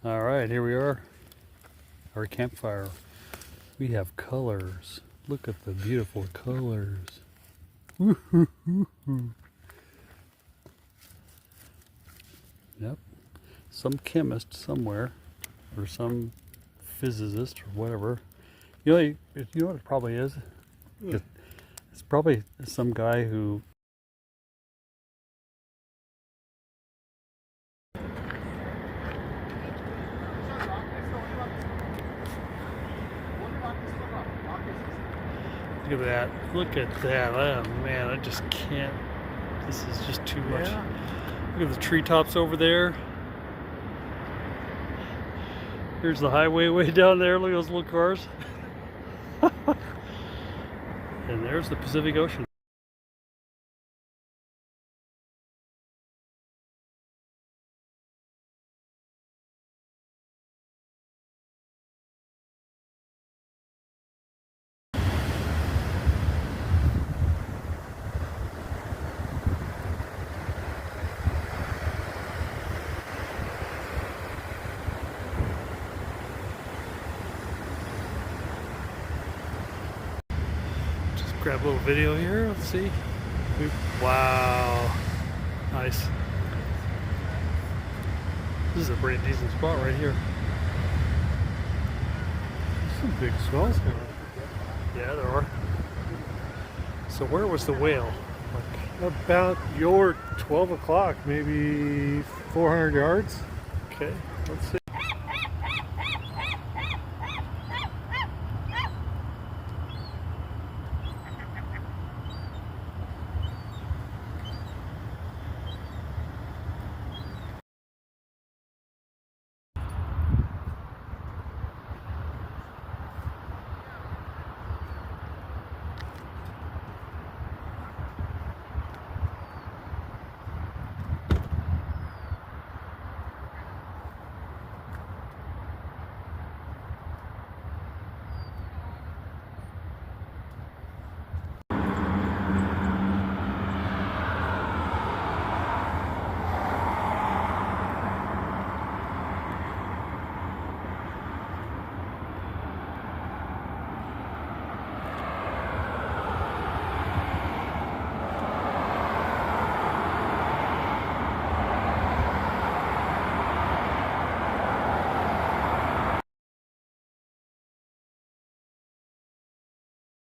All right, here we are. Our campfire. We have colors. Look at the beautiful colors. Yep. Some chemist somewhere, or some physicist, or whatever. You know what it probably is? It's probably some guy who. Look at that. Look at that. Oh man, I just can't. This is just too much. Yeah. Look at the treetops over there. Here's the highway way down there. Look at those little cars. And there's the Pacific Ocean. Grab a little video here. Let's see. Wow. Nice. This is a pretty decent spot right here. There's some big swells going on. Yeah, there are. So where was the whale? About your 12 o'clock, maybe 400 yards. Okay, let's see.